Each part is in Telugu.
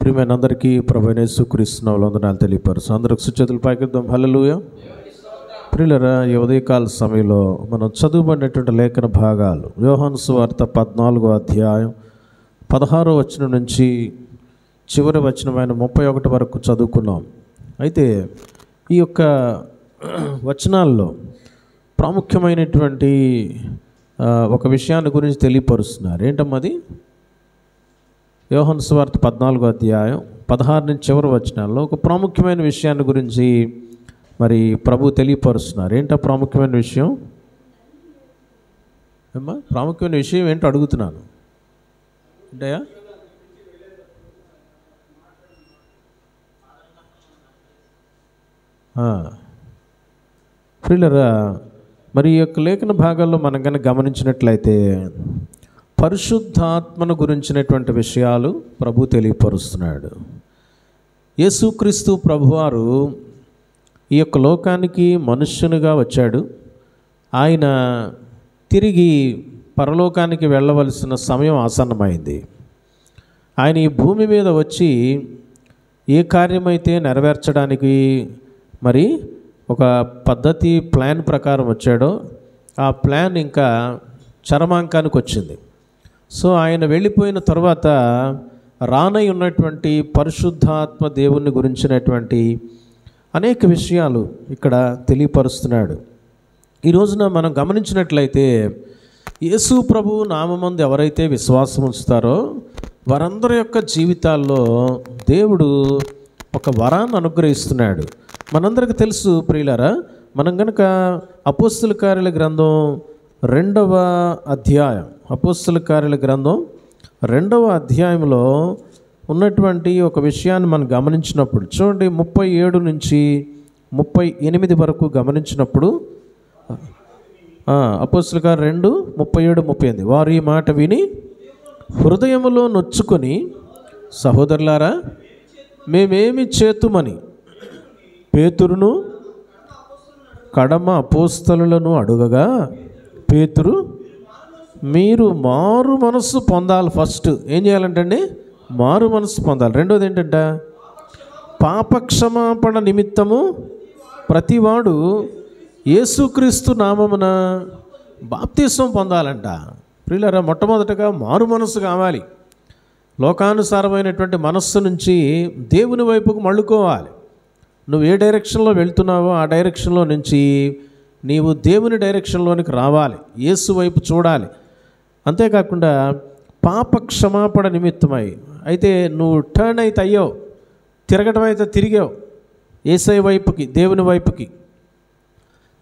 ప్రియమైన అందరికీ ప్రభువైన యేసుక్రీస్తు నామములో వందనాలు తెలియపరుస్తూ అందరికి సుచేతులు పైకెత్తుదాం. హల్లెలూయా. ప్రియులారా, ఈ ఉదయకాల సమయంలో మనం చదువుబడినటువంటి లేఖన భాగాలు యోహాను సువార్త 14వ అధ్యాయం 16వ వచనం నుంచి చివరి వచనమైన 31 వరకు చదువుకున్నాం. అయితే ఈ యొక్క వచనాల్లో ప్రాముఖ్యమైనటువంటి ఒక విషయాన్ని గురించి తెలియపరుస్తున్నారు. ఏంటమ్మది? యోహాను సువార్త 14వ అధ్యాయం 16 నుంచి చివరి వచనాల్లో ఒక ప్రాముఖ్యమైన విషయాన్ని గురించి మరి ప్రభు తెలియపరుస్తున్నారు. ఏంటో ప్రాముఖ్యమైన విషయం? అమ్మా, ప్రాముఖ్యమైన విషయం ఏంటో అడుగుతున్నాను. ఏంటయ్యా? ప్రియులారా, మరి ఈ యొక్క లేఖన భాగాల్లో మనం కనుక గమనించినట్లయితే పరిశుద్ధాత్మను గురించినటువంటి విషయాలు ప్రభు తెలియపరుస్తున్నాడు. యేసుక్రీస్తు ప్రభువారు ఈ యొక్క లోకానికి మనుష్యునిగా వచ్చాడు. ఆయన తిరిగి పరలోకానికి వెళ్ళవలసిన సమయం ఆసన్నమైంది. ఆయన ఈ భూమి మీద వచ్చి ఏ కార్యమైతే నెరవేర్చడానికి మరి ఒక పద్ధతి ప్లాన్ ప్రకారం వచ్చాడో ఆ ప్లాన్ ఇంకా చరమాంకానికి వచ్చింది. సో ఆయన వెళ్ళిపోయిన తర్వాత రానై ఉన్నటువంటి పరిశుద్ధాత్మ దేవుని గురించినటువంటి అనేక విషయాలు ఇక్కడ తెలియపరుస్తున్నాడు. ఈ రోజున మనం గమనించినట్లయితే యేసు ప్రభు నామమందు ఎవరైతే విశ్వాసం ఉంచుతారో వారందరి యొక్క జీవితాల్లో దేవుడు ఒక వరాన్ని అనుగ్రహిస్తున్నాడు. మనందరికీ తెలుసు ప్రియులారా, మనం కనుక అపోస్తల కార్యాల గ్రంథం 2వ అధ్యాయం, అపోస్తల కార్యాల గ్రంథం 2వ అధ్యాయంలో ఉన్నటువంటి ఒక విషయాన్ని మనం గమనించినప్పుడు చూడండి, 37 నుంచి 38 వరకు గమనించినప్పుడు అపోస్తల కార్యం 2, 37, 38 వారు ఈ మాట విని హృదయములో నొచ్చుకొని, సహోదరులారా మేమేమి చేతుమని పేతురును కడమ అపోస్తలులను అడుగగా, పేతురు మీరు మారు మనస్సు పొందాలి. ఫస్ట్ ఏం చేయాలంటండి? మారు మనస్సు పొందాలి. రెండోది ఏంటంట? పాపక్షమాపణ నిమిత్తము ప్రతివాడు యేసుక్రీస్తు నామమున బాప్తిస్మం పొందాలంట. ప్రియులారా, మొట్టమొదటగా మారు మనస్సు కావాలి. లోకానుసారమైనటువంటి మనస్సు నుంచి దేవుని వైపుకు మళ్ళుకోవాలి. నువ్వు ఏ డైరెక్షన్లో వెళ్తున్నావో ఆ డైరెక్షన్లో నుంచి నీవు దేవుని డైరెక్షన్లోనికి రావాలి, యేసు వైపు చూడాలి. అంతేకాకుండా పాప క్షమాపణ నిమిత్తమై అయితే నువ్వు టర్న్ అయితే అయ్యావు, తిరగటం అయితే తిరిగావు యేసై వైపుకి, దేవుని వైపుకి.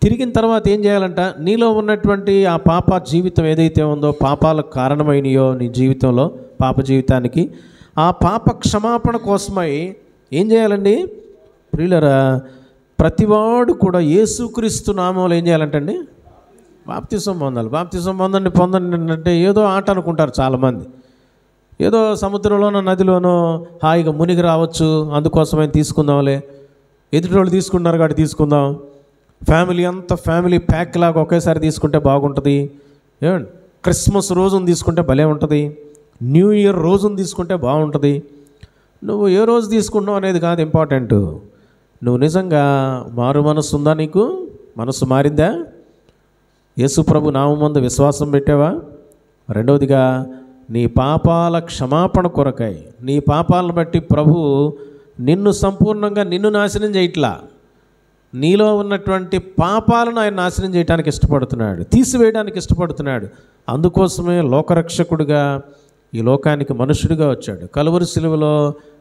తిరిగిన తర్వాత ఏం చేయాలంట? నీలో ఉన్నటువంటి ఆ పాప జీవితం ఏదైతే ఉందో, పాపాలకు కారణమైనయో నీ జీవితంలో పాప జీవితానికి, ఆ పాప క్షమాపణ కోసమై ఏం చేయాలండి ప్రియులరా? ప్రతివాడు కూడా యేసుక్రీస్తు నామంలో ఏం చేయాలంటండి? బాప్తిసం పొందాలి. బాప్తిసం పొందండి అంటే ఏదో ఆట అనుకుంటారు చాలామంది. ఏదో సముద్రంలోనో నదిలోనో హాయిగా మునిగి రావచ్చు, అందుకోసమే తీసుకుందాంలే, ఎదుటి తీసుకున్నారు కాబట్టి తీసుకుందాం, ఫ్యామిలీ అంతా ఫ్యామిలీ ప్యాక్ లాగా ఒకేసారి తీసుకుంటే బాగుంటుంది, ఏమండి క్రిస్మస్ రోజును తీసుకుంటే భలే ఉంటుంది, న్యూ ఇయర్ రోజును తీసుకుంటే బాగుంటుంది. నువ్వు ఏ రోజు తీసుకుంటున్నావు అనేది కాదు ఇంపార్టెంట్. నువ్వు నిజంగా మారు మనసు ఉందా? నీకు మనసు మారిందా? యేసు ప్రభు నామమందు విశ్వాసం పెట్టావా? రెండవదిగా నీ పాపాల క్షమాపణ కొరకై, నీ పాపాలను బట్టి ప్రభు నిన్ను సంపూర్ణంగా నిన్ను నాశనం చేయట్లా, నీలో ఉన్నటువంటి పాపాలను ఆయన నాశనం చేయడానికి ఇష్టపడుతున్నాడు, తీసివేయడానికి ఇష్టపడుతున్నాడు. అందుకోసమే లోకరక్షకుడిగా ఈ లోకానికి మనుషుడిగా వచ్చాడు. కలువరి శిలువలో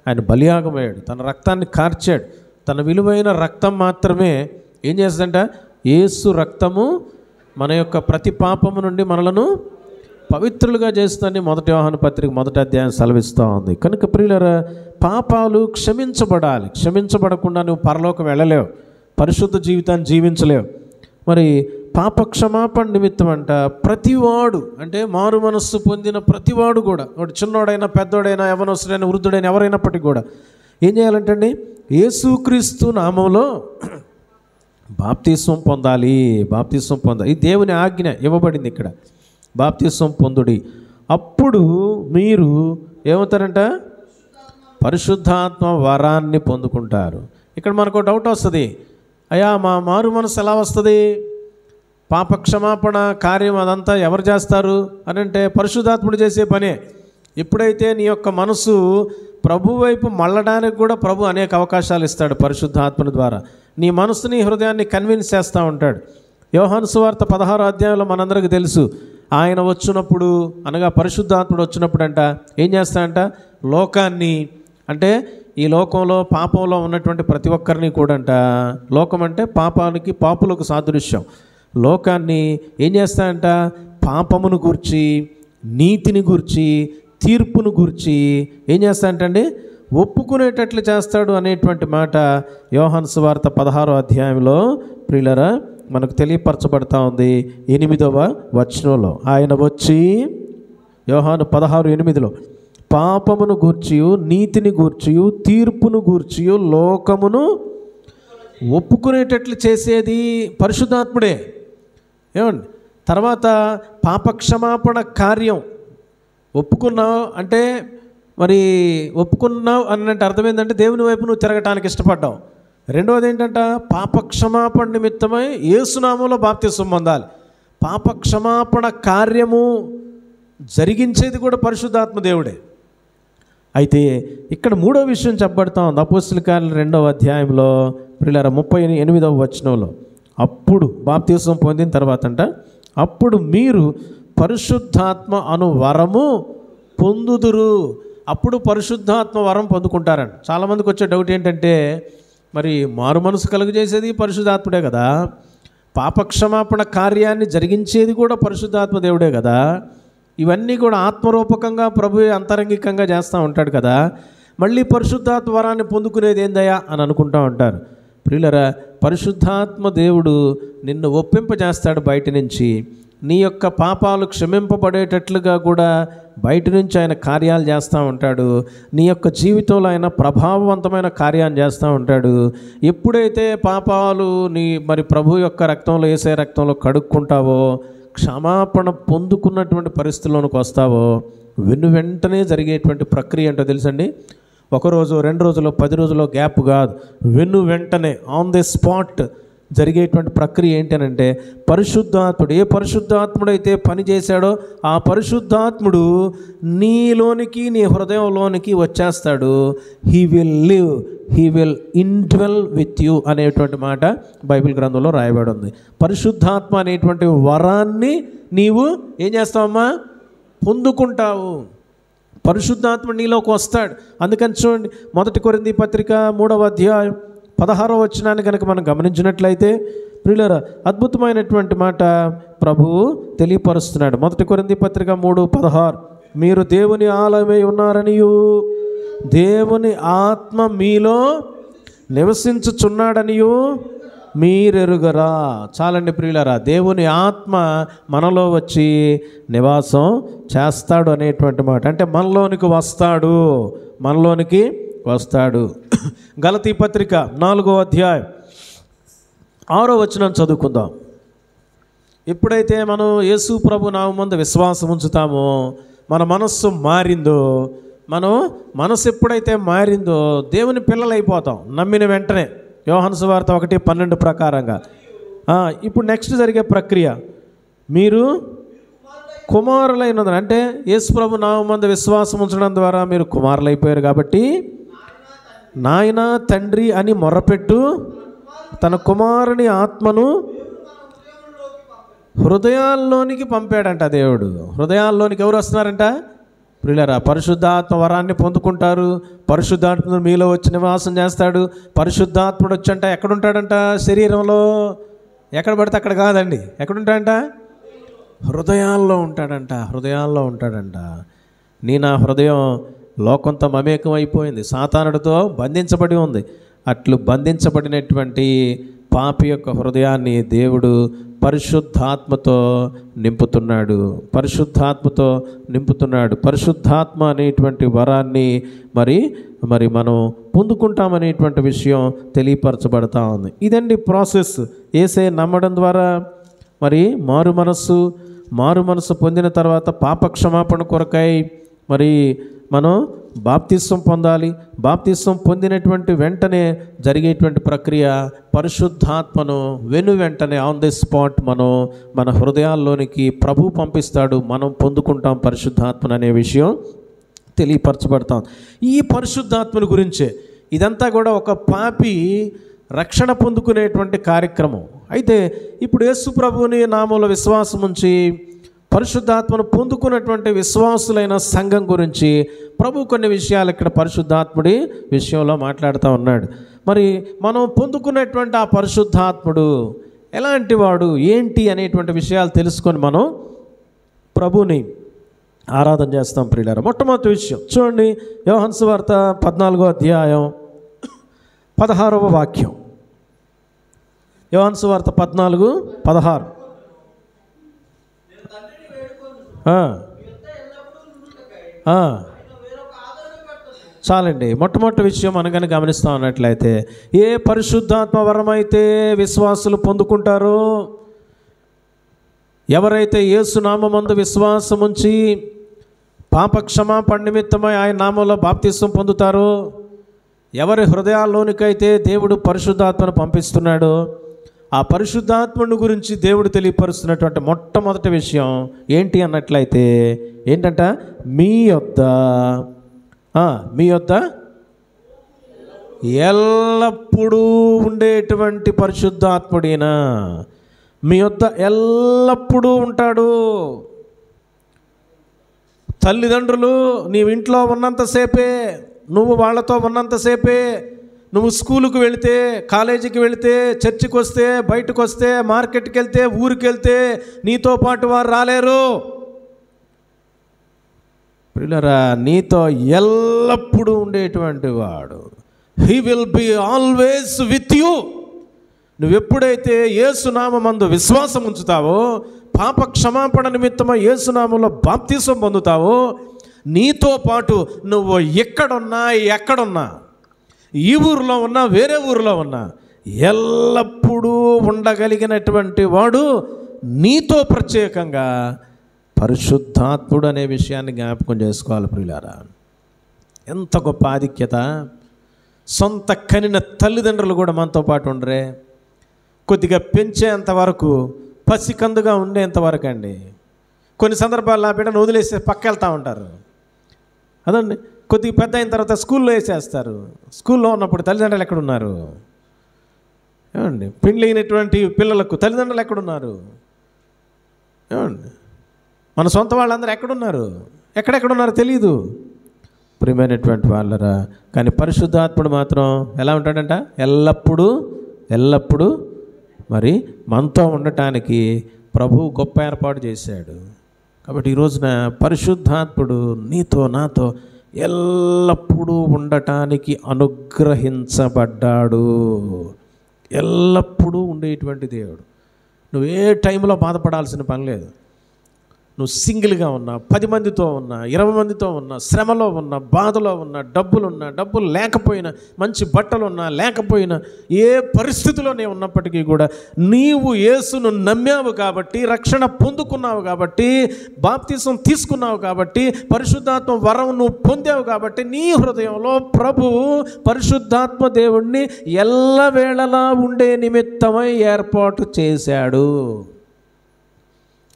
ఆయన బలియాగమయ్యాడు, తన రక్తాన్ని కార్చాడు. తన విలువైన రక్తం మాత్రమే ఏం చేస్తుందంట? యేసు రక్తము మన యొక్క ప్రతి పాపము నుండి మనలను పవిత్రులుగా చేస్తుందని 1 యోహాను పత్రిక 1వ అధ్యాయం సెలవిస్తూ ఉంది. కనుక ప్రియులారా, పాపాలు క్షమించబడాలి. క్షమించబడకుండా నువ్వు పరలోకం వెళ్ళలేవు, పరిశుద్ధ జీవితాన్ని జీవించలేవు. మరి పాప క్షమాపణ నిమిత్తం అంట ప్రతివాడు, అంటే మారు మనస్సు పొందిన ప్రతివాడు కూడా, వాడు చిన్నోడైనా పెద్దోడైనా యవనస్తుడైనా వృద్ధుడైనా ఎవరైనప్పటికీ కూడా ఏం చేయాలంటండి? యేసుక్రీస్తు నామంలో బాప్తిస్మం పొందాలి. బాప్తిస్మం పొందాలి. ఈ దేవుని ఆజ్ఞ ఇవ్వబడింది ఇక్కడ. బాప్తిస్మం పొందుడి, అప్పుడు మీరు ఏమవుతారంట? పరిశుద్ధాత్మ వరాన్ని పొందుకుంటారు. ఇక్కడ మనకు డౌట్ వస్తుంది, అయ్యా మా మారు మనసు ఎలా వస్తుంది, పాపక్షమాపణ కార్యం అదంతా ఎవరు చేస్తారు అని అంటే పరిశుద్ధాత్ముడు చేసే పనే. ఎప్పుడైతే నీ యొక్క మనసు ప్రభు వైపు మళ్ళడానికి కూడా ప్రభు అనేక అవకాశాలు ఇస్తాడు పరిశుద్ధాత్మని ద్వారా. నీ మనసుని హృదయాన్ని కన్విన్స్ చేస్తూ ఉంటాడు. యోహాను సువార్త 16వ అధ్యాయంలో మనందరికీ తెలుసు, ఆయన వచ్చినప్పుడు అనగా పరిశుద్ధాత్ముడు వచ్చినప్పుడు అంట ఏం చేస్తాడంట, లోకాన్ని అంటే ఈ లోకంలో పాపంలో ఉన్నటువంటి ప్రతి ఒక్కరిని కూడా అంట, లోకం అంటే పాపానికి పాపులకు సాదృశ్యం, లోకాన్ని ఏం చేస్తాడంట, పాపమును గూర్చి నీతిని గూర్చి తీర్పును గూర్చి ఏం చేస్తాడంటండి, ఒప్పుకునేటట్లు చేస్తాడు అనేటువంటి మాట యోహాను సువార్త 16వ అధ్యాయంలో ప్రియులరా మనకు తెలియపరచబడతా ఉంది. 8వ వచనంలో ఆయన వచ్చి, యోహాను 16:8, పాపమును గూర్చియు నీతిని గూర్చియు తీర్పును గూర్చియు లోకమును ఒప్పుకునేటట్లు చేసేది పరిశుద్ధాత్ముడే. ఏమండి, తర్వాత పాపక్షమాపణ కార్యం ఒప్పుకున్నావు అంటే మరి ఒప్పుకున్నావు అన్నట్టు అర్థం ఏంటంటే దేవుని వైపు నువ్వు తిరగటానికి ఇష్టపడ్డావు. రెండవది ఏంటంట, పాపక్షమాపణ నిమిత్తమై యేసునామంలో బాప్తిసం పొందాలి. పాపక్షమాపణ కార్యము జరిగించేది కూడా పరిశుద్ధాత్మ దేవుడే. అయితే ఇక్కడ మూడో విషయం చెప్పబడతా ఉంది అపోస్తలుల కార్యాలు 2వ అధ్యాయంలో ప్రియులారా 38వ వచనంలో, అప్పుడు బాప్తిసం పొందిన తర్వాత అంట, అప్పుడు మీరు పరిశుద్ధాత్మ అను వరము పొందుదురు. అప్పుడు పరిశుద్ధాత్మ వరం పొందుకుంటారంట. చాలామందికి వచ్చే డౌట్ ఏంటంటే, మరి మారు మనసు కలుగజేసేది పరిశుద్ధాత్ముడే కదా, పాపక్షమాపణ కార్యాన్ని జరిగించేది కూడా పరిశుద్ధాత్మ దేవుడే కదా, ఇవన్నీ కూడా ఆత్మరూపకంగా ప్రభువే అంతరంగికంగా చేస్తూ ఉంటాడు కదా, మళ్ళీ పరిశుద్ధాత్మ వరాన్ని పొందుకునేది ఏందయ్యా అని అనుకుంటూ ఉంటారు. ప్రియులరా, పరిశుద్ధాత్మ దేవుడు నిన్ను ఒప్పింపజేస్తాడు బయట నుంచి, నీ యొక్క పాపాలు క్షమింపబడేటట్లుగా కూడా బయట నుంచి ఆయన కార్యాలు చేస్తూ ఉంటాడు. నీ యొక్క జీవితంలో ఆయన ప్రభావవంతమైన కార్యాన్ని చేస్తూ ఉంటాడు. ఎప్పుడైతే పాపాలు నీ మరి ప్రభు యొక్క రక్తంలో యేసే రక్తంలో కడుక్కుంటావో, క్షమాపణ పొందుకున్నటువంటి పరిస్థితుల్లోనికి వస్తావో, వెంటనే జరిగేటువంటి ప్రక్రియ ఏంటో తెలుసండి. 1 రోజు 2 రోజులు 10 రోజుల్లో గ్యాప్ కాదు, వెంటనే ఆన్ ది స్పాట్ జరిగేటువంటి ప్రక్రియ ఏంటనంటే, పరిశుద్ధాత్ముడు ఏ పరిశుద్ధాత్ముడైతే పని చేశాడో ఆ పరిశుద్ధాత్ముడు నీలోనికి నీ హృదయంలోనికి వచ్చేస్తాడు. He will live, he will indwell with you అనేటువంటి మాట బైబిల్ గ్రంథంలో రాయబడి ఉంది. పరిశుద్ధాత్మ అనేటువంటి వరాన్ని నీవు ఏం చేస్తావమ్మా, పొందుకుంటావు. పరిశుద్ధాత్మ నీలోకి వస్తాడు. అందుకని చూడండి, 1 కొరింథీ పత్రిక 3వ అధ్యాయం 16వ వచనాన్ని కనుక మనం గమనించినట్లయితే ప్రియులారా, అద్భుతమైనటువంటి మాట ప్రభువు తెలియపరుస్తున్నాడు. 1 కొరింథీ పత్రిక 3:16, మీరు దేవుని ఆలయమై ఉన్నారనియు దేవుని ఆత్మ మీలో నివసించుచున్నాడనియు మీరెరుగరా. చాలండి ప్రియులారా, దేవుని ఆత్మ మనలో వచ్చి నివాసం చేస్తాడు అనేటువంటి మాట. అంటే మనలోనికి వస్తాడు. గలతీ పత్రిక 4వ అధ్యాయం 6వ వచనం చదువుకుందాం. ఎప్పుడైతే మనం యేసు ప్రభు నామమునందు విశ్వాసం ఉంచుతామో, మన మనస్సు మారిందో, మనసు ఎప్పుడైతే మారిందో దేవుని పిల్లలైపోతాం నమ్మిన వెంటనే. యోహాను సువార్త 1:12 ప్రకారంగా. ఇప్పుడు నెక్స్ట్ జరిగే ప్రక్రియ, మీరు కుమారులైన అంటే యేసు ప్రభు నామమునందు విశ్వాసం ఉంచడం ద్వారా మీరు కుమారులైపోయారు కాబట్టి, నాయన తండ్రి అని మొరపెట్టు తన కుమారుని ఆత్మను హృదయాల్లోనికి పంపాడంట దేవుడు. హృదయాల్లోనికి ఎవరు వస్తున్నారంట? ప్రియులారా, పరిశుద్ధాత్మ వరాన్ని పొందుకుంటారు. పరిశుద్ధాత్ముడు మీలో వచ్చి నివాసం చేస్తాడు. పరిశుద్ధాత్ముడు వచ్చంట ఎక్కడుంటాడంట? శరీరంలో ఎక్కడ పడితే అక్కడ కాదండి. ఎక్కడుంటాడంట? హృదయాల్లో ఉంటాడంట. నా హృదయం లోకంతో మమేకం అయిపోయింది, సాతానుడితో బంధించబడి ఉంది. అట్లు బంధించబడినటువంటి పాపి యొక్క హృదయాన్ని దేవుడు పరిశుద్ధాత్మతో నింపుతున్నాడు. పరిశుద్ధాత్మ అనేటువంటి వరాన్ని మరి మనం పొందుకుంటామనేటువంటి విషయం తెలియపరచబడతా ఉంది. ఇదండి ప్రాసెస్. యేసయ్య నమ్మడం ద్వారా మరి మారు మనస్సు పొందిన తర్వాత పాపక్షమాపణ కొరకై మరి మనం బాప్తిస్వం పొందాలి. బాప్తిస్వం పొందినటువంటి వెంటనే జరిగేటువంటి ప్రక్రియ, పరిశుద్ధాత్మను వెంటనే ఆన్ ది స్పాట్ మన హృదయాల్లోనికి ప్రభు పంపిస్తాడు. మనం పొందుకుంటాం పరిశుద్ధాత్మను అనే విషయం తెలియపరచబడతాం. ఈ పరిశుద్ధాత్మను గురించే ఇదంతా కూడా ఒక పాపి రక్షణ పొందుకునేటువంటి కార్యక్రమం. అయితే ఇప్పుడు యేసు ప్రభువుని నామములో విశ్వాసం ఉంచి పరిశుద్ధాత్మను పొందుకున్నటువంటి విశ్వాసులైన సంఘం గురించి ప్రభు కొన్ని విషయాలు ఇక్కడ పరిశుద్ధాత్ముడి విషయంలో మాట్లాడుతూ ఉన్నాడు. మరి మనం పొందుకున్నటువంటి ఆ పరిశుద్ధాత్ముడు ఎలాంటి వాడు ఏంటి అనేటువంటి విషయాలు తెలుసుకొని మనం ప్రభుని ఆరాధన చేస్తాం ప్రియులారా. మొట్టమొదటి విషయం చూడండి, యోహాను సువార్త 14వ అధ్యాయం 16వ వాక్యం. యోహాను సువార్త 14:16. చాలండి. మొట్టమొదటి విషయం మనకని గమనిస్తూ ఉన్నట్లయితే, ఏ పరిశుద్ధాత్మ వరం అయితే విశ్వాసులు పొందుకుంటారో, ఎవరైతే యేసు నామమందు విశ్వాసం ఉంచి పాప క్షమాపణ నిమిత్తమై ఆయన నామంలో బాప్తిస్వం పొందుతారో, ఎవరి హృదయాల్లోనికైతే దేవుడు పరిశుద్ధాత్మను పంపిస్తున్నాడో, ఆ పరిశుద్ధాత్మను గురించి దేవుడు తెలియపరుస్తున్నటువంటి మొట్టమొదటి విషయం ఏంటి అన్నట్లయితే ఏంటంట, మీ యొద్ద ఎల్లప్పుడూ ఉండేటువంటి పరిశుద్ధాత్ముడైనా మీ యొద్ద ఎల్లప్పుడూ ఉంటాడు. తల్లిదండ్రులు నీవు ఇంట్లో ఉన్నంతసేపే, నువ్వు వాళ్ళతో ఉన్నంతసేపే, నువ్వు స్కూలుకు వెళితే, కాలేజీకి వెళితే, చర్చికి వస్తే, బయటకు వస్తే, మార్కెట్కి వెళ్తే, ఊరికి వెళ్తే నీతో పాటు వారు రాలేరు. ప్రియులారా, నీతో ఎల్లప్పుడూ ఉండేటువంటి వాడు, he will be always with you. నువ్వెప్పుడైతే యేసునామమందు విశ్వాసం ఉంచుతావో, పాప క్షమాపణ నిమిత్తమై యేసునామంలో బాప్తిసం పొందుతావో, నీతో పాటు నువ్వు ఎక్కడున్నా, ఈ ఊరిలో ఉన్నా, వేరే ఊరిలో ఉన్నా, ఎల్లప్పుడూ ఉండగలిగినటువంటి వాడు నీతో ప్రత్యేకంగా పరిశుద్ధాత్ముడు అనే విషయాన్ని జ్ఞాపకం చేసుకోవాలి ప్రియులారా. ఎంత గొప్ప ఆధిక్యత! సొంత కనిన తల్లిదండ్రులు కూడా మనతో పాటు ఉండరే. కొద్దిగా పెంచేంతవరకు, పసికందుగా ఉండేంతవరకు అండి. కొన్ని సందర్భాల్లో ఆ బిడ్డను వదిలేసి పక్క వెళ్తూ ఉంటారు. అదండి, కొద్దిగా పెద్ద అయిన తర్వాత స్కూల్లో వేసేస్తారు. స్కూల్లో ఉన్నప్పుడు తల్లిదండ్రులు ఎక్కడున్నారు? ఏమండి, పెళ్ళైనటువంటి పిల్లలకు తల్లిదండ్రులు ఎక్కడున్నారు? ఏమండి, మన సొంత వాళ్ళందరూ ఎక్కడున్నారు తెలియదు ప్రియమైనటువంటి వాళ్ళరా. కానీ పరిశుద్ధాత్ముడు మాత్రం ఎలా ఉంటాడంట? ఎల్లప్పుడూ మరి మనతో ఉండటానికి ప్రభు గొప్ప ఏర్పాటు చేశాడు. కాబట్టి ఈ రోజున పరిశుద్ధాత్ముడు నీతో నాతో ఎల్లప్పుడూ ఉండటానికి అనుగ్రహించబడ్డాడు. ఎల్లప్పుడూ ఉండేటువంటి దేవుడు. నువ్వు ఏ టైంలో బాధపడాల్సిన పని లేదు. నువ్వు సింగిల్గా ఉన్నా, 10 మందితో ఉన్నా, 20 మందితో ఉన్నా, శ్రమలో ఉన్నా, బాధలో ఉన్నా, డబ్బులు లేకపోయినా, మంచి బట్టలున్నా లేకపోయినా, ఏ పరిస్థితిలో నేను ఉన్నప్పటికీ కూడా నీవు యేసును నమ్మావు కాబట్టి, రక్షణ పొందుకున్నావు కాబట్టి, బాప్తిసం తీసుకున్నావు కాబట్టి, పరిశుద్ధాత్మ వరం నువ్వు పొందావు కాబట్టి, నీ హృదయంలో ప్రభువు పరిశుద్ధాత్మ దేవుణ్ణి ఎల్లవేళలా ఉండే నిమిత్తమై ఏర్పాటు చేశాడు.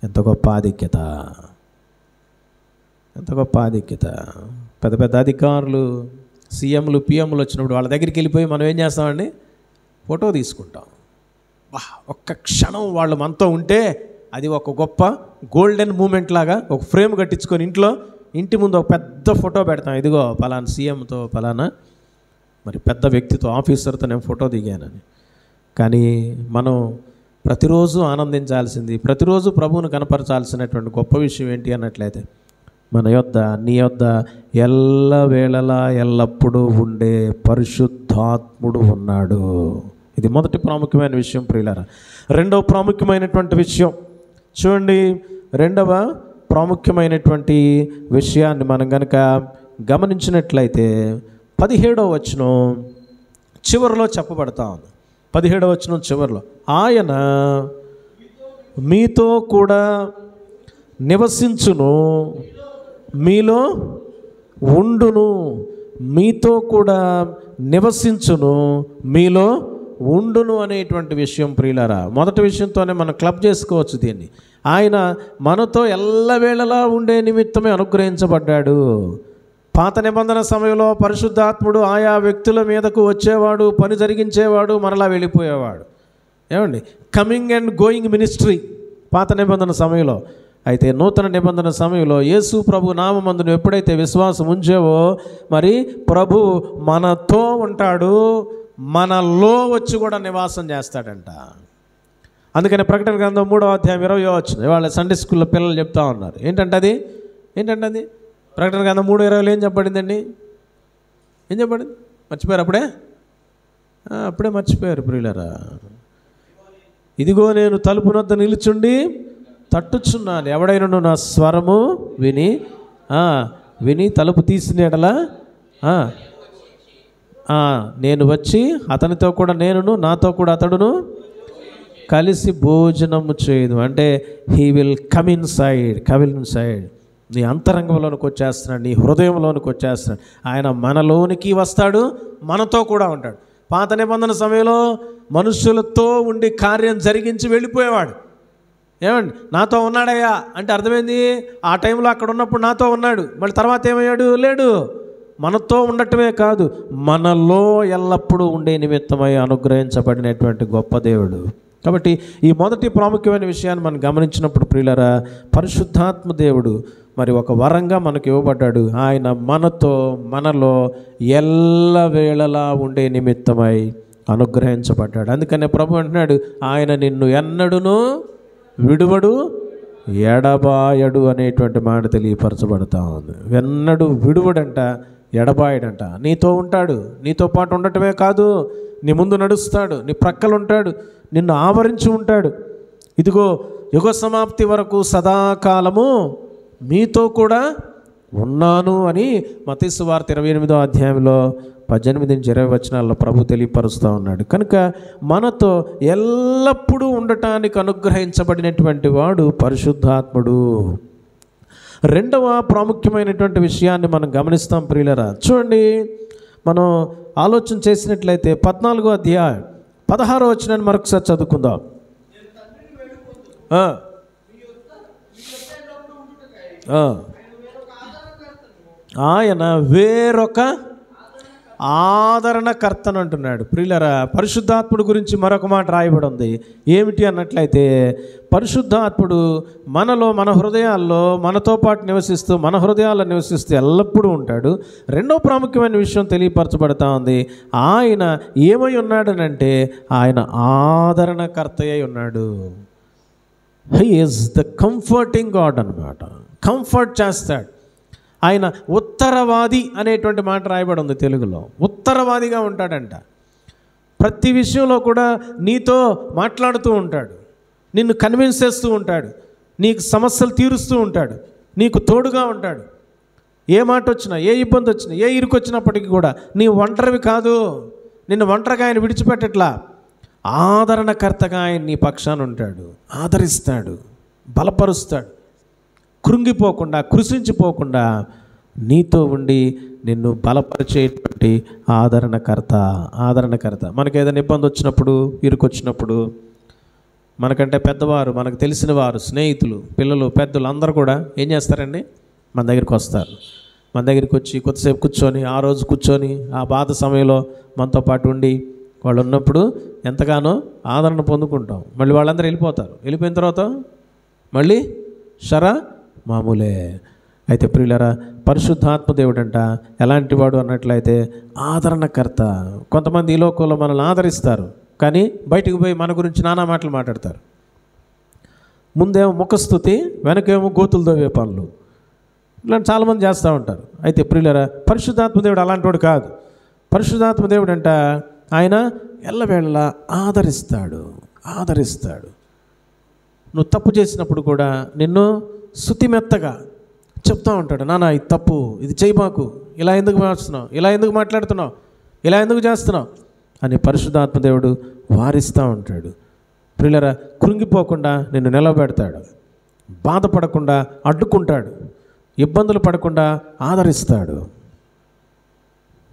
ఎంత గొప్ప ఆధిక్యత! పెద్ద పెద్ద అధికారులు, సీఎంలు, పిఎంలు వచ్చినప్పుడు వాళ్ళ దగ్గరికి వెళ్ళిపోయి మనం ఏం చేస్తామండి? ఫోటో తీసుకుంటాం. ఒక్క క్షణం వాళ్ళు మనతో ఉంటే అది ఒక గొప్ప గోల్డెన్ మూమెంట్ లాగా ఒక ఫ్రేమ్ కట్టించుకొని ఇంటి ముందు ఒక పెద్ద ఫోటో పెడతాం. ఇదిగో పలానా సీఎంతో, పలానా మరి పెద్ద వ్యక్తితో, ఆఫీసర్తో నేను ఫోటో దిగానని. కానీ మనం ప్రతిరోజు ఆనందించాల్సింది, ప్రతిరోజు ప్రభువును కనపరచాల్సినటువంటి గొప్ప విషయం ఏంటి అన్నట్లయితే, నీ యొద్ద ఎల్లవేళలా ఎల్లప్పుడూ ఉండే పరిశుద్ధాత్ముడు ఉన్నాడు. ఇది మొదటి ప్రాముఖ్యమైన విషయం ప్రియులారా. రెండవ ప్రాముఖ్యమైనటువంటి విషయం చూడండి. రెండవ ప్రాముఖ్యమైనటువంటి విషయాన్ని మనం కనుక గమనించినట్లయితే 17వ వచనం చివరిలో చెప్పబడతా ఉంది. 17వ వచనం చివరిలో, ఆయన మీతో కూడా నివసించును, మీలో ఉండును, మీతో కూడా నివసించును, మీలో ఉండును అనేటువంటి విషయం ప్రియులారా. మొదటి విషయంతోనే మనం క్లబ్ చేసుకోవచ్చు దీన్ని. ఆయన మనతో ఎల్లవేళలా ఉండే నిమిత్తమే అనుగ్రహించబడ్డాడు. పాత నిబంధన సమయంలో పరిశుద్ధాత్ముడు ఆయా వ్యక్తుల మీదకు వచ్చేవాడు, పని జరిగించేవాడు, మరలా వెళ్ళిపోయేవాడు. ఏమండి, కమింగ్ అండ్ గోయింగ్ మినిస్ట్రీ పాత నిబంధన సమయంలో. అయితే నూతన నిబంధన సమయంలో యేసు ప్రభు నామమందు నువ్వు ఎప్పుడైతే విశ్వాసం ఉంచావో, మరి ప్రభు మనతో ఉంటాడు, మనలో వచ్చి కూడా నివాసం చేస్తాడంట. అందుకని ప్రకటన గ్రంథం 3వ అధ్యాయం 20వ వచనం ఇవాళ సండే స్కూల్లో పిల్లలు చెప్తా ఉన్నారు. ఏంటంటే అది ప్రకటన గ్రంథం 3:20 ఏం చెప్పబడిందండి? ఏం చెప్పబడింది? మర్చిపోయారు? అప్పుడే మర్చిపోయారు ప్రియులారా. ఇదిగో నేను తలుపు వద్ద నిలుచుండి తట్టుచున్నాను, ఎవడైనా నా స్వరము విని తలుపు తీసిన ఎడల నేను వచ్చి అతనితో కూడా నేనును, నాతో కూడా అతడును కలిసి భోజనము చేయదు. అంటే he will come in side. నీ అంతరంగంలోనికి వచ్చేస్తున్నాడు, నీ హృదయంలోనికి వచ్చేస్తున్నాడు. ఆయన మనలోనికి వస్తాడు, మనతో కూడా ఉంటాడు. పాత నిబంధన సమయంలో మనుషులతో ఉండి కార్యం జరిగించి వెళ్ళిపోయేవాడు. ఏమండి, నాతో ఉన్నాడయ్యా అంటే అర్థమైంది, ఆ టైంలో అక్కడ ఉన్నప్పుడు నాతో ఉన్నాడు, మళ్ళీ తర్వాత ఏమయ్యాడు? లేడు. మనతో ఉండటమే కాదు, మనలో ఎల్లప్పుడూ ఉండే నిమిత్తమై అనుగ్రహించబడినటువంటి గొప్ప దేవుడు. కాబట్టి ఈ మొదటి ప్రాముఖ్యమైన విషయాన్ని మనం గమనించినప్పుడు ప్రియులారా, పరిశుద్ధాత్మ దేవుడు మరి ఒక వరంగా మనకు ఇవ్వబడ్డాడు. ఆయన మనలో ఎల్లవేళలా ఉండే నిమిత్తమై అనుగ్రహించబడ్డాడు. అందుకనే ప్రభు అంటున్నాడు, ఆయన నిన్ను ఎన్నడును విడువడు, ఎడబాయడు అనేటువంటి మాట తెలియపరచబడతా ఉంది. ఎన్నడు విడువడంట, ఎడబాయడంట. నీతో ఉంటాడు, నీతో పాటు ఉండటమే కాదు, నీ ముందు నడుస్తాడు, నీ ప్రక్కలు ఉంటాడు, నిన్ను ఆవరించి ఉంటాడు. ఇదిగో యుగ సమాప్తి వరకు సదాకాలము మీతో కూడా ఉన్నాను అని మత్తయి సువార్త 28వ అధ్యాయంలో 18-20 వచనాల్లో ప్రభు తెలియపరుస్తూ ఉన్నాడు. కనుక మనతో ఎల్లప్పుడూ ఉండటానికి అనుగ్రహించబడినటువంటి వాడు పరిశుద్ధాత్ముడు. రెండవ ప్రాముఖ్యమైనటువంటి విషయాన్ని మనం గమనిస్తాం ప్రియులరా. చూడండి, మనం ఆలోచన చేసినట్లయితే 14వ అధ్యాయం 16వ వచనాన్ని మరొకసారి చదువుకుందాం. ఆయన వేరొక ఆదరణకర్తను అంటున్నాడు. ప్రియులరా, పరిశుద్ధాత్ముడు గురించి మరొక మాట రాయబడి ఉంది. ఏమిటి అన్నట్లయితే, పరిశుద్ధాత్ముడు మనలో, మన హృదయాల్లో మనతో పాటు నివసిస్తూ, మన హృదయాల్లో నివసిస్తూ ఎల్లప్పుడూ ఉంటాడు. రెండో ప్రాముఖ్యమైన విషయం తెలియపరచబడతా ఉంది. ఆయన ఏమై ఉన్నాడనంటే, ఆయన ఆదరణకర్త అయి ఉన్నాడు. He is the comforting God అన్నమాట. కంఫర్ట్ చేస్తాడు. ఆయన ఉత్తరవాది అనేటువంటి మాట రాయబడి ఉంది తెలుగులో. ఉత్తరవాదిగా ఉంటాడంట. ప్రతి విషయంలో కూడా నీతో మాట్లాడుతూ ఉంటాడు, నిన్ను కన్విన్స్ చేస్తూ ఉంటాడు, నీకు సమస్యలు తీరుస్తూ ఉంటాడు, నీకు తోడుగా ఉంటాడు. ఏ మాట వచ్చినా, ఏ ఇబ్బంది వచ్చినా, ఏ ఇరుకు వచ్చినప్పటికీ కూడా నీ ఒంటరివి కాదు, నిన్ను ఒంటరిగా ఆయన విడిచిపెట్టట్లా. ఆదరణకర్తగా ఆయన నీ పక్షాన ఉంటాడు, ఆదరిస్తాడు, బలపరుస్తాడు. కృంగిపోకుండా, కృషించిపోకుండా నీతో ఉండి నిన్ను బలపరిచేటువంటి ఆదరణకర్త. మనకు ఏదైనా ఇబ్బంది వచ్చినప్పుడు, ఇరుకొచ్చినప్పుడు, మనకంటే పెద్దవారు, మనకు తెలిసిన వారు, స్నేహితులు, పిల్లలు, పెద్దలు అందరూ కూడా ఏం చేస్తారండి? మన దగ్గరికి వస్తారు. మన దగ్గరికి వచ్చి కొద్దిసేపు కూర్చొని, ఆ రోజు కూర్చొని, ఆ బాధ సమయంలో మనతో పాటు ఉండి, వాళ్ళు ఉన్నప్పుడు ఎంతగానో ఆదరణ పొందుకుంటాం. మళ్ళీ వాళ్ళందరూ వెళ్ళిపోతారు. వెళ్ళిపోయిన తర్వాత మళ్ళీ మామూలే. అయితే ప్రియులరా, పరిశుద్ధాత్మ దేవుడంట ఎలాంటి వాడు అన్నట్లయితే ఆదరణకర్త. కొంతమంది ఈ లోకంలో మనల్ని ఆదరిస్తారు, కానీ బయటికి పోయి మన గురించి నానా మాటలు మాట్లాడతారు. ముందేమో ముఖస్తుతి, వెనకేమో గోతులు దవ్వే పనులు, ఇలాంటి చాలామంది చేస్తూ ఉంటారు. అయితే ప్రియులరా, పరిశుద్ధాత్మ దేవుడు అలాంటి వాడు కాదు. పరిశుద్ధాత్మ దేవుడంట ఆయన ఎల్లవేళలా ఆదరిస్తాడు. నువ్వు తప్పు చేసినప్పుడు కూడా నిన్ను శుతిమెత్తగా చెప్తూ ఉంటాడు. నాన్న, ఇది తప్పు, ఇది చేయమాకు, ఇలా ఎందుకు మాట్లాడుతున్నావు, ఇలా ఎందుకు మాట్లాడుతున్నావు, ఇలా ఎందుకు చేస్తున్నావు అని పరిశుద్ధాత్మ దేవుడు వారిస్తూ ఉంటాడు. ప్రియులరా, కృంగిపోకుండా నిన్ను నిలబెడతాడు, బాధపడకుండా అడ్డుకుంటాడు. ఇబ్బందులు పడకుండా ఆదరిస్తాడు.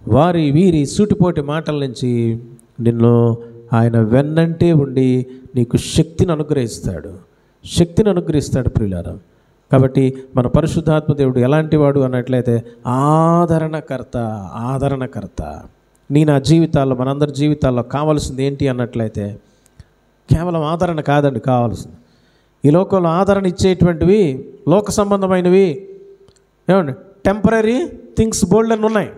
వారి వీరి సూటిపోటి మాటల నుంచి నిన్ను ఆయన వెన్నంటే ఉండి నీకు శక్తిని అనుగ్రహిస్తాడు ప్రియులారా. కాబట్టి మన పరిశుద్ధాత్మ దేవుడు ఎలాంటి వాడు అన్నట్లయితే ఆదరణకర్త. నా జీవితాల్లో, మనందరి జీవితాల్లో కావాల్సింది ఏంటి అన్నట్లయితే కేవలం ఆదరణ కాదండి కావాల్సింది. ఈ లోకంలో ఆదరణ ఇచ్చేటువంటివి లోక సంబంధమైనవి ఏమండి టెంపరీ థింగ్స్ బోల్డ్ అని ఉన్నాయి.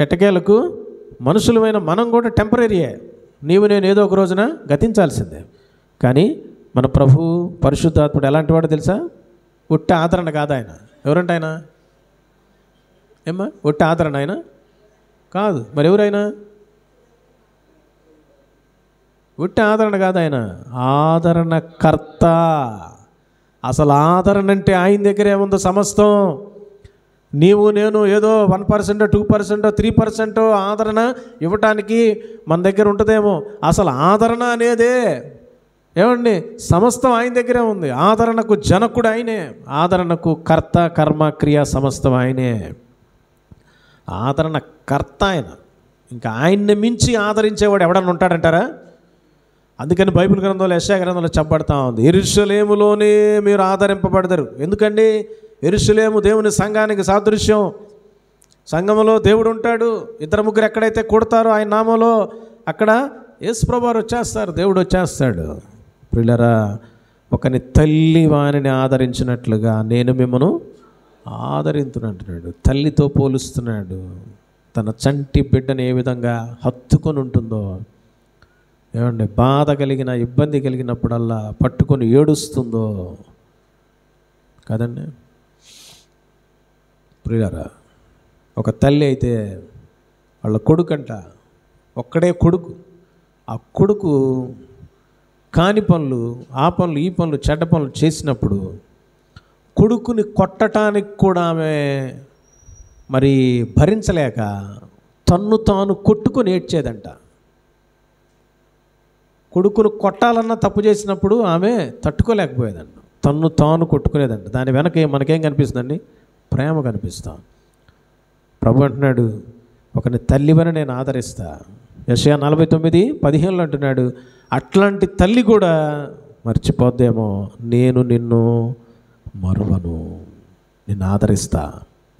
ఎట్టకేలకు మనుషులమైన మనం కూడా టెంపరీయే. నీవు నేను ఏదో ఒక రోజున గతించాల్సిందే. కానీ మన ప్రభు పరిశుద్ధాత్ముడు ఎలాంటి వాడు తెలుసా? ఒట్టి ఆదరణ కాదు ఆయన. ఎవరంటే ఆయన ఒట్టి ఆదరణ ఆయన కాదు. మరి ఎవరైనా? ఒట్టి ఆదరణ కాదు ఆయన, ఆదరణకర్త. అసలు ఆదరణ అంటే ఆయన దగ్గర ఏముందో సమస్తం. నీవు నేను ఏదో 1%, 2%, 3% ఆదరణ ఇవ్వటానికి మన దగ్గర ఉంటుందేమో. అసలు ఆదరణ అనేదే ఏమండి సమస్తం ఆయన దగ్గరే ఉంది. ఆదరణకు జనకుడు ఆయనే, ఆదరణకు కర్త, కర్మ, క్రియ సమస్తం ఆయనే. ఆదరణ కర్త ఆయన. ఇంకా ఆయన్ని మించి ఆదరించేవాడు ఎవడన్నా ఉంటాడంటారా? అందుకని బైబిల్ గ్రంథంలో, యెషయా గ్రంథంలో చెప్పబడతా ఉంది, యెరూషలేములోనే మీరు ఆదరింపబడతారు. ఎందుకండి? యెరూషలేము దేవుని సంఘానికి సాదృశ్యం. సంఘములో దేవుడు ఉంటాడు. 2-3 ఎక్కడైతే కూడతారో ఆయన నామంలో అక్కడ యేసు ప్రభువారు వచ్చేస్తారు, దేవుడు వచ్చేస్తాడు. ప్రియులారా, ఒకని తల్లి వానిని ఆదరించినట్లుగా నేను మిమ్మను ఆదరింతునంటున్నాడు. తల్లితో పోలుస్తున్నాడు. తన చంటి బిడ్డను ఏ విధంగా హత్తుకొని ఉంటుందో, ఏమండి బాధ కలిగిన, ఇబ్బంది కలిగినప్పుడల్లా పట్టుకొని ఏడుస్తుందో కదండి. ప్రియులారా, ఒక తల్లి అయితే వాళ్ళ కొడుకంట, ఒక్కడే కొడుకు. ఆ కొడుకు కాని పనులు, ఆ పనులు, ఈ పనులు, చెడ్డ పనులు చేసినప్పుడు కొడుకుని కొట్టడానికి కూడా ఆమె మరి భరించలేక తన్ను తాను కొట్టుకొని ఏడ్చేదంట. కొడుకును కొట్టాలన్నా తప్పు చేసినప్పుడు ఆమె తట్టుకోలేకపోయేదంట, తన్ను తాను కొట్టుకునేదంట. దాని వెనక మనకేం కనిపిస్తుందండి? ప్రేమ కనిపిస్తాం. ప్రభు అంటున్నాడు, ఒకని తల్లివని నేను ఆదరిస్తా. యెషయా 49:15 అంటున్నాడు, అట్లాంటి తల్లి కూడా మర్చిపోద్దేమో, నేను నిన్ను మరువను, నిన్ను ఆదరిస్తా.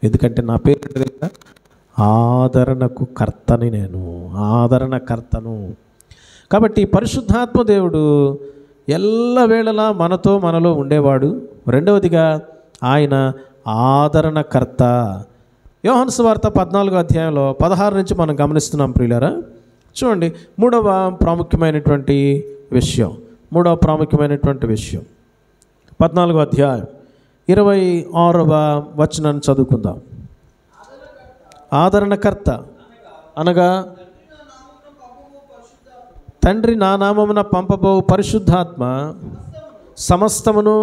ఎందుకంటే నా పేరు ఆదరణకు కర్తని, నేను ఆదరణకర్తను. కాబట్టి పరిశుద్ధాత్మ దేవుడు ఎల్లవేళలా మనలో ఉండేవాడు. రెండవదిగా ఆయన ఆదరణకర్త. యోహాను సువార్త 14వ అధ్యాయంలో 16 నుంచి మనం గమనిస్తున్నాం ప్రియులారా. చూడండి, మూడవ ప్రాముఖ్యమైనటువంటి విషయం 14వ అధ్యాయం 26వ వచనాన్ని చదువుకుందాం. ఆదరణకర్త అనగా తండ్రి నా నామమున పంపబో పరిశుద్ధాత్మ సమస్తమును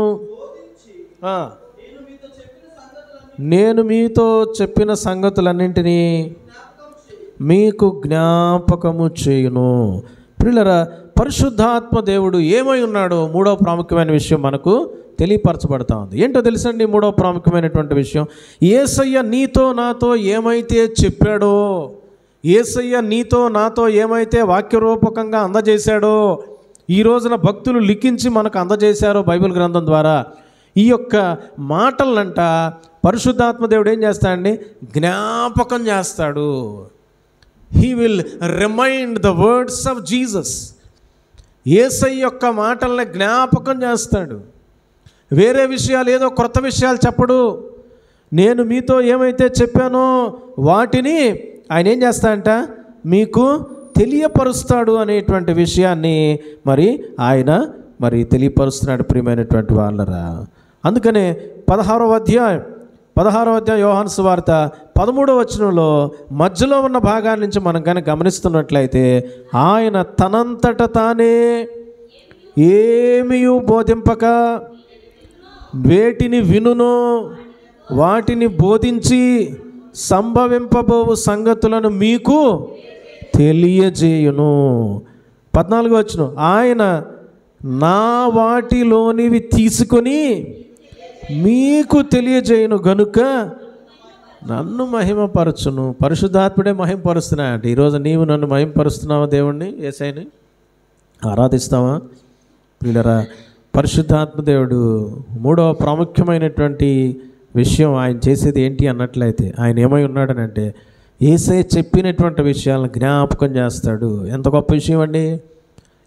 నేను మీతో చెప్పిన సంగతులన్నింటినీ మీకు జ్ఞాపకము చేయును. ప్రియులారా, పరిశుద్ధాత్మ దేవుడు ఏమై ఉన్నాడో మూడవ ప్రాముఖ్యమైన విషయం మనకు తెలియపరచబడతా ఉంది. ఏంటో తెలుసండి? మూడవ ప్రాముఖ్యమైనటువంటి విషయం, యేసయ్య నీతో నాతో ఏమైతే చెప్పాడో, యేసయ్య నీతో నాతో ఏమైతే వాక్యరూపకంగా అందజేశాడో, ఈ రోజున భక్తులు లిఖించి మనకు అందజేశారో బైబిల్ గ్రంథం ద్వారా, ఈ యొక్క మాటలనంట పరిశుద్ధాత్మ దేవుడు ఏం చేస్తాడండి? జ్ఞాపకం చేస్తాడు. He will remind the words of Jesus. యేసయ్య యొక్క మాటల్ని జ్ఞాపకం చేస్తాడు. వేరే విషయాలు, ఏదో క్రొత్త విషయాలు చెప్పడు. నేను మీతో ఏమైతే చెప్పానో వాటిని ఆయన ఏం చేస్తాడంట? మీకు తెలియపరుస్తాడు అనేటువంటి విషయాన్ని ఆయన తెలియపరుస్తున్నాడు ప్రియమైనటువంటి వాళ్ళరా. అందుకనే 16వ అధ్యాయం యోహాను సువార్త 13వ వచనంలో మధ్యలో ఉన్న భాగాల నుంచి మనం కనుక గమనిస్తున్నట్లయితే, ఆయన తనంతట తానే ఏమీ బోధింపక వేటిని వినునో వాటిని బోధించి సంభవింపబోవు సంగతులను మీకు తెలియజేయును. 14వ వచనం, ఆయన నా వాటిలోనివి తీసుకొని మీకు తెలియజేయను గనుక నన్ను మహిమపరచును. పరిశుద్ధాత్ముడే మహిమపరుస్తున్నాడు. ఈరోజు నీవు నన్ను మహిమపరుస్తున్నావా? దేవుణ్ణి, యేసయ్యని ఆరాధిస్తావా? ప్రియులరా, పరిశుద్ధాత్మ దేవుడు మూడవ ప్రాముఖ్యమైనటువంటి విషయం ఆయన చేసేది ఏంటి అన్నట్లయితే, ఆయన ఏమై ఉన్నాడనంటే యేసయ్య చెప్పినటువంటి విషయాలను జ్ఞాపకం చేస్తాడు. ఎంత గొప్ప విషయం అండి.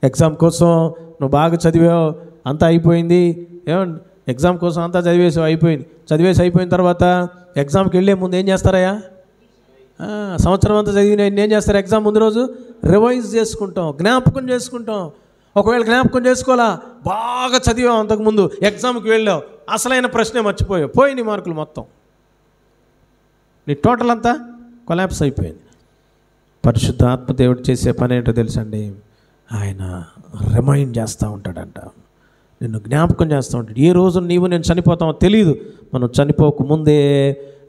ఎగ్జామ్ కోసం నువ్వు బాగా చదివావు, అంతా అయిపోయింది. ఏమండి, ఎగ్జామ్ కోసం అంతా చదివేసి అయిపోయిన తర్వాత ఎగ్జామ్కి వెళ్ళే ముందు ఏం చేస్తారయ్యా? సంవత్సరం అంతా చదివి ఏం చేస్తారు? ఎగ్జామ్ ముందు రోజు రివైజ్ చేసుకుంటాం, జ్ఞాపకం చేసుకుంటాం. ఒకవేళ జ్ఞాపకం చేసుకోవాలా, బాగా చదివావు, అంతకుముందు ఎగ్జామ్కి వెళ్ళావు, అసలైన ప్రశ్నే మర్చిపోయావు, పోయి నీ మార్కులు మొత్తం, నీ టోటల్ అంతా కొలాప్స్ అయిపోయింది. పరిశుద్ధాత్మ దేవుడు చేసే పని ఏంటో తెలుసండి, ఆయన రిమైండ్ చేస్తూ ఉంటాడంట, నిన్ను జ్ఞాపకం చేస్తూ ఉంటాడు. ఏ రోజు నేను చనిపోతామో తెలియదు. మనం చనిపోక ముందే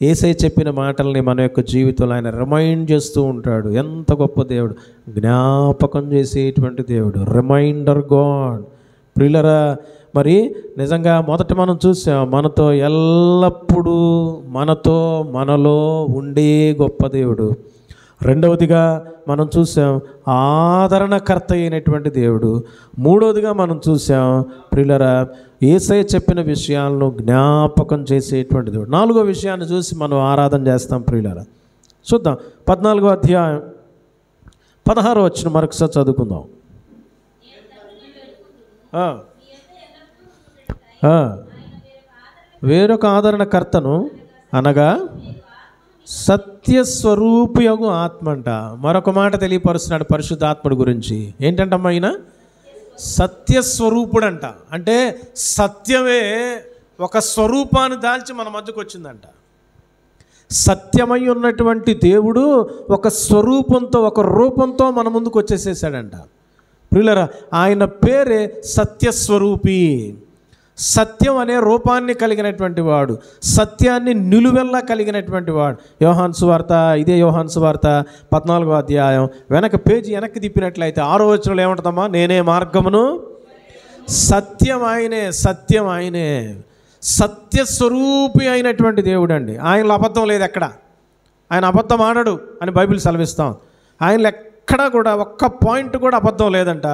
యేసయ్య చెప్పిన మాటల్ని మన యొక్క జీవితంలో ఆయన రిమైండ్ చేస్తూ ఉంటాడు. ఎంత గొప్ప దేవుడు, జ్ఞాపకం చేసేటువంటి దేవుడు, రిమైండర్ గాడ్. ప్రియులరా, మరి నిజంగా మొదట మనం చూసాం, మనతో ఎల్లప్పుడూ మనలో ఉండే గొప్ప దేవుడు. రెండవదిగా మనం చూసాం ఆదరణకర్త అయినటువంటి దేవుడు. మూడవదిగా మనం చూసాం ప్రియులరా, యేసయ్య చెప్పిన విషయాలను జ్ఞాపకం చేసేటువంటి దేవుడు. నాలుగో విషయాన్ని చూసి మనం ఆరాధన చేస్తాం ప్రియులరా. చూద్దాం, 14వ అధ్యాయం 16వ వచనం మరొకసారి చదువుకుందాం. వేరొక ఆదరణకర్తను అనగా సత్యస్వరూపియగు ఆత్మ అంట. మరొక మాట తెలియపరుస్తున్నాడు పరిశుద్ధాత్ముడి గురించి. ఏంటంటమ్మా, ఆయన సత్యస్వరూపుడంట. అంటే సత్యమే ఒక స్వరూపాన్ని దాల్చి మన మధ్యకు వచ్చిందంట. సత్యమై ఉన్నటువంటి దేవుడు ఒక స్వరూపంతో, ఒక రూపంతో మన ముందుకు వచ్చేసేసాడంట. ప్రియులరా, ఆయన పేరే సత్యస్వరూపి. సత్యం అనే రూపాన్ని కలిగినటువంటి వాడు, సత్యాన్ని నిలువెల్లా కలిగినటువంటి వాడు. యోహాను సువార్త, ఇదే యోహాను సువార్త 14వ అధ్యాయం వెనక్కి తిప్పినట్లయితే 6వ వచనంలో ఏమంటుందమ్మా? నేనే మార్గమును, సత్యం ఆయనే, సత్యం ఆయనే. సత్యస్వరూపి అయినటువంటి దేవుడు అండి. ఆయనలో అబద్ధం లేదు ఎక్కడ. ఆయన అబద్ధం ఆడడు అని బైబిల్ సెలవిస్తాం. ఆయనలో ఎక్కడా కూడా ఒక్క పాయింట్ కూడా అబద్ధం లేదంట.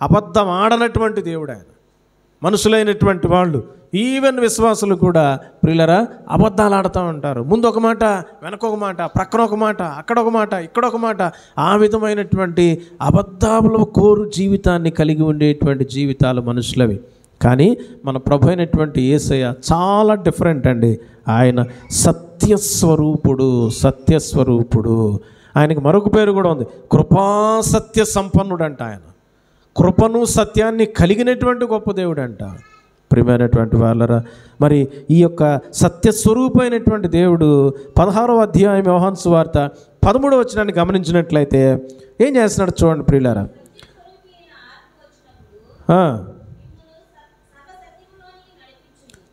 అబద్ధం ఆడనటువంటి దేవుడు ఆయన. మనుషులైనటువంటి వాళ్ళు, ఈవెన్ విశ్వాసులు కూడా ప్రియులరా అబద్ధాలు ఆడుతూ ఉంటారు. ముందు ఒక మాట, వెనక ఒక మాట, ప్రక్కన ఒక మాట, అక్కడ ఒక మాట, ఇక్కడ ఒక మాట. ఆ విధమైనటువంటి అబద్ధాల కోరు జీవితాన్ని కలిగి ఉండేటువంటి జీవితాలు మనుషులవి. కానీ మన ప్రభు అయినటువంటి యేసయ్య చాలా డిఫరెంట్ అండి. ఆయన సత్యస్వరూపుడు, సత్యస్వరూపుడు. ఆయనకి మరొక పేరు కూడా ఉంది, కృపాసత్య సంపన్నుడు అంట. ఆయన కృపను సత్యాన్ని కలిగినటువంటి గొప్ప దేవుడు అంట. ప్రియమైనటువంటి వాళ్ళరా, మరి ఈ యొక్క సత్యస్వరూపమైనటువంటి దేవుడు 16వ అధ్యాయం యోహాను సువార్త 13వ వచనాన్ని గమనించినట్లయితే ఏం చేస్తున్నాడు చూడండి ప్రియులారా.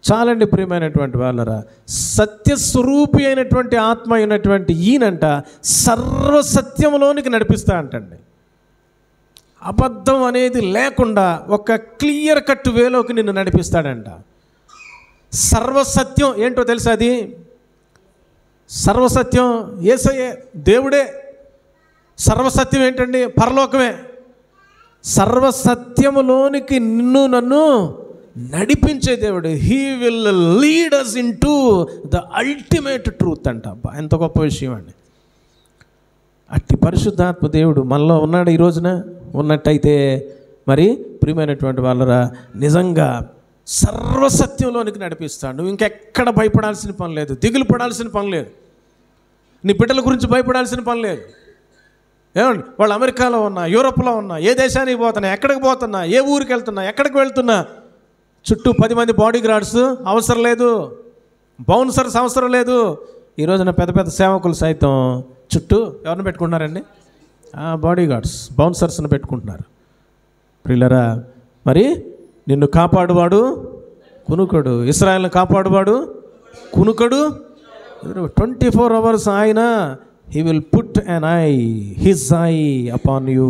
చాలండి ప్రియమైనటువంటి వాళ్ళరా, సత్యస్వరూపి అయినటువంటి ఆత్మ అయినటువంటి ఈయనంట సర్వసత్యంలోనికి నడిపిస్తా అంటండి. అబద్ధం అనేది లేకుండా ఒక క్లియర్ కట్ వేలోకి నిన్ను నడిపిస్తాడంట. సర్వసత్యం ఏంటో తెలుసా? అది సర్వసత్యం యేసయ్యే, దేవుడే. సర్వసత్యం ఏంటండి? పరలోకమే. సర్వసత్యములోనికి నిన్ను నన్ను నడిపించే దేవుడు. He will lead us into the ultimate truth అంట. ఎంత గొప్ప విషయం అండి. అట్టి పరిశుద్ధాత్మ దేవుడు మనలో ఉన్నాడు ఈ రోజున. ఉన్నట్టయితే మరి ప్రియమైనటువంటి వాళ్ళరా, నిజంగా సర్వసత్యంలోనికి నడిపిస్తాడు. నువ్వు ఇంకెక్కడ భయపడాల్సిన పని లేదు, దిగులు పడాల్సిన పని లేదు, నీ బిడ్డల గురించి భయపడాల్సిన పని లేదు. ఏమండి, వాళ్ళు అమెరికాలో ఉన్నా, యూరోప్లో ఉన్నా, ఏ దేశానికి పోతున్నా, ఎక్కడికి పోతున్నా, ఏ ఊరికి వెళ్తున్నా, ఎక్కడికి వెళ్తున్నా, చుట్టూ 10 మంది బాడీ గార్డ్స్ అవసరం లేదు, బౌన్సర్స్ అవసరం లేదు. ఈ రోజున పెద్ద పెద్ద సేవకులు సైతం చుట్టూ ఎవరిని పెట్టుకుంటున్నారండి? బాడీ గార్డ్స్, బౌన్సర్స్ని పెట్టుకుంటున్నారు. ప్రియులరా, మరి నిన్ను కాపాడువాడు కునుకడు, ఇశ్రాయేల్ని కాపాడువాడు కునుకడు. 24 hours ఆయన he will put an I, his I upon you.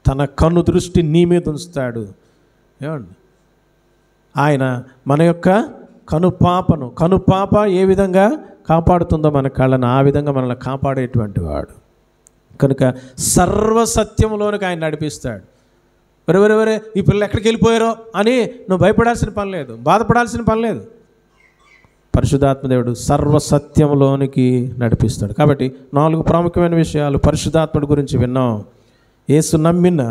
తన కన్ను దృష్టి నీ మీద ఉంచుతాడు. ఏమండి, ఆయన మన యొక్క కనుపాప ఏ విధంగా కాపాడుతుందో మన కళ్ళను, ఆ విధంగా మనల్ని కాపాడేటువంటి వాడు కనుక సర్వసత్యంలోనికి ఆయన నడిపిస్తాడు. వరే ఈ పిల్లలు ఎక్కడికి వెళ్ళిపోయారో అని నువ్వు భయపడాల్సిన పని లేదు, బాధపడాల్సిన పని లేదు. పరిశుద్ధాత్మదేవుడు సర్వసత్యంలోనికి నడిపిస్తాడు. కాబట్టి 4 ప్రాముఖ్యమైన విషయాలు పరిశుద్ధాత్ముడి గురించి విన్నాం. యేసు నమ్మిన,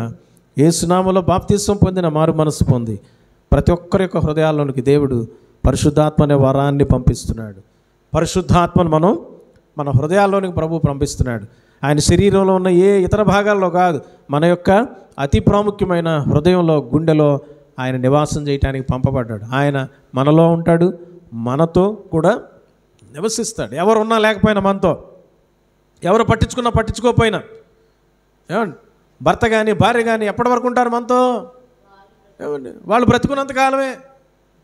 యేసునామములో బాప్తిస్వం పొందిన, మారు మనసు పొంది ప్రతి ఒక్కరి యొక్క హృదయాల్లోనికి దేవుడు పరిశుద్ధాత్మ అనే వరాన్ని పంపిస్తున్నాడు. పరిశుద్ధాత్మను మన హృదయాల్లోనికి ప్రభువు పంపిస్తున్నాడు. ఆయన శరీరంలో ఉన్న ఏ ఇతర భాగాల్లో కాదు, మన యొక్క అతి ప్రాముఖ్యమైన హృదయంలో, గుండెలో ఆయన నివాసం చేయటానికి పంపబడ్డాడు. ఆయన మనలో ఉంటాడు, మనతో కూడా నివసిస్తాడు. ఎవరు ఉన్నా లేకపోయినా మనతో, ఎవరు పట్టించుకున్నా పట్టించుకోకపోయినా, ఏమండి భర్త కానీ భార్య కానీ ఎప్పటి వరకు ఉంటారు మనతో? ఏమండి వాళ్ళు బ్రతుకున్నంత కాలమే.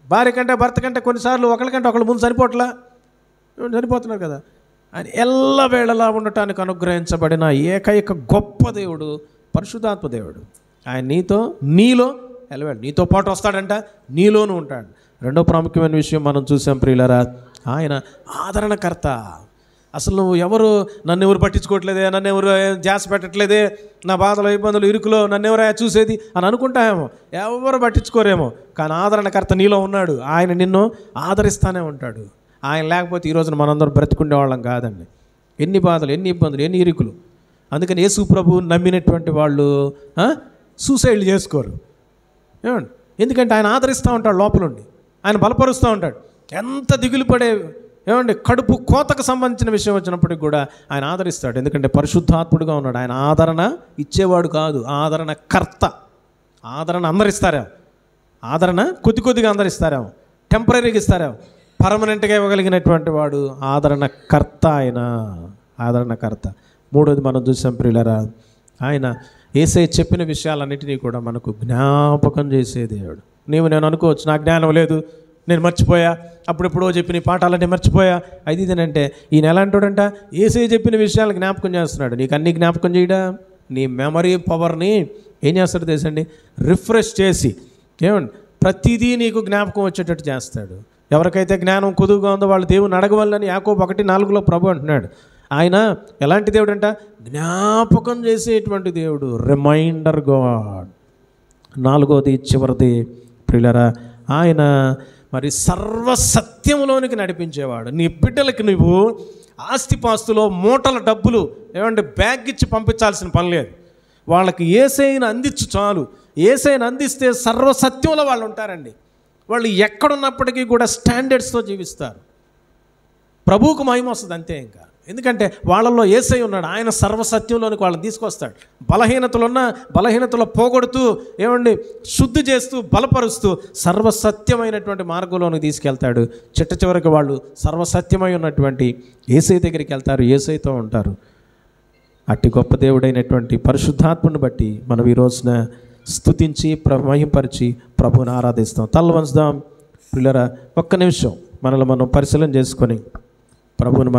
భార్య కంటే భర్త కంటే కొన్నిసార్లు ఒకరికంటే ఒకళ్ళు ముందు చనిపోతున్నారు కదా. ఆయన ఎల్లవేళలా ఉండటానికి అనుగ్రహించబడిన ఏకైక గొప్ప దేవుడు పరిశుద్ధాత్మ దేవుడు. ఆయన నీలో ఎల్లవేళ నీతో పాటు వస్తాడంట, నీలోనూ ఉంటాడు. రెండో ప్రాముఖ్యమైన విషయం మనం చూసాం ప్రియులారా, ఆయన ఆదరణకర్త. అసలు నన్ను ఎవరు పట్టించుకోవట్లేదే, నన్ను ఎవరు జాస్ పెట్టట్లేదే, నా బాధలు ఇబ్బందులు ఇరుకులో నన్ను ఎవరు చూసేది అని అనుకుంటామేమో, ఎవరు పట్టించుకోరేమో. కానీ ఆదరణకర్త నీలో ఉన్నాడు. ఆయన నిన్ను ఆదరిస్తూనే ఉంటాడు. ఆయన లేకపోతే ఈరోజున మనందరం బ్రతుకుండే వాళ్ళం కాదండి. ఎన్ని బాధలు, ఎన్ని ఇబ్బందులు, ఎన్ని ఇరుకులు. అందుకని యేసు ప్రభువు నమ్మినటువంటి వాళ్ళు సూసైడ్లు చేసుకోరు. ఏమండి ఎందుకంటే ఆయన ఆదరిస్తూ ఉంటాడు, లోపలుండి ఆయన బలపరుస్తూ ఉంటాడు. ఎంత దిగులు పడే ఏమండి కడుపు కోతకు సంబంధించిన విషయం వచ్చినప్పటికి కూడా ఆయన ఆదరిస్తాడు. ఎందుకంటే పరిశుద్ధాత్ముడుగా ఉన్నాడు. ఆయన ఆదరణ ఇచ్చేవాడు కాదు, ఆదరణ కర్త. ఆదరణ అందరిస్తారేమో, ఆదరణ కొద్దిగా అందరిస్తారేమో, టెంపరీగా ఇస్తారేమో, పర్మనెంట్గా ఇవ్వగలిగినటువంటి వాడు ఆదరణకర్త. ఆయన ఆదరణకర్త. మూడోది మనం చూసాం ప్రియులరా, ఆయన యేసయ్య చెప్పిన విషయాలన్నిటినీ కూడా మనకు జ్ఞాపకం చేసే దేవుడు. నేను అనుకోవచ్చు, నా జ్ఞానం లేదు, నేను మర్చిపోయా, అప్పుడెప్పుడో చెప్పిన పాఠాలన్నీ మర్చిపోయా, అది ఇదేనంటే ఈయన ఎలా అంటాడంట, యేసయ్య చెప్పిన విషయాలు జ్ఞాపకం చేస్తున్నాడు. నీకు అన్నీ జ్ఞాపకం చేయడా, నీ మెమరీ పవర్ని ఏం చేస్తాడు తెలుసండి, రిఫ్రెష్ చేసి ఏమండి ప్రతిదీ నీకు జ్ఞాపకం వచ్చేటట్టు చేస్తాడు. ఎవరికైతే జ్ఞానం కొదువుగా ఉందో వాళ్ళు దేవుని అడగవాలని యాకోబు 1:4 ప్రభు అంటున్నాడు. ఆయన ఎలాంటి దేవుడు అంట, జ్ఞాపకం చేసేటువంటి దేవుడు, రిమైండర్ గాడ్. నాలుగోది చివరిది ప్రియులరా, ఆయన మరి సర్వసత్యంలోనికి నడిపించేవాడు. నీ బిడ్డలకి నువ్వు ఆస్తిపాస్తులో మూటల డబ్బులు ఏమంటే బ్యాగ్ ఇచ్చి పంపించాల్సిన పని లేదు. వాళ్ళకి యేసయ్యను అందించు చాలు. యేసయ్యను అందిస్తే సర్వసత్యంలో వాళ్ళు ఉంటారండి. వాళ్ళు ఎక్కడున్నప్పటికీ కూడా స్టాండర్డ్స్తో జీవిస్తారు. ప్రభువుకు మహిమ వస్తుంది అంతే. ఇంకా ఎందుకంటే వాళ్ళల్లో యేసయ్య ఉన్నాడు. ఆయన సర్వసత్యంలోనికి వాళ్ళని తీసుకొస్తాడు. బలహీనతలో పోగొడుతూ ఏమండి శుద్ధి చేస్తూ బలపరుస్తూ సర్వసత్యమైనటువంటి మార్గంలోనికి తీసుకెళ్తాడు. చివరికి వాళ్ళు సర్వసత్యమై ఉన్నటువంటి యేసయ్య దగ్గరికి వెళ్తారు, యేసయ్యతో ఉంటారు. అట్టి గొప్ప దేవుడైనటువంటి పరిశుద్ధాత్మను బట్టి మనం ఈ రోజున స్తుతించి మహింపరిచి ప్రభువుని ఆరాధిస్తాం. తల్ల వంచుదాం ప్రియులారా. ఒక్క నిమిషం మనల్ని మనం పరిశీలన చేసుకొని ప్రభువుని మనం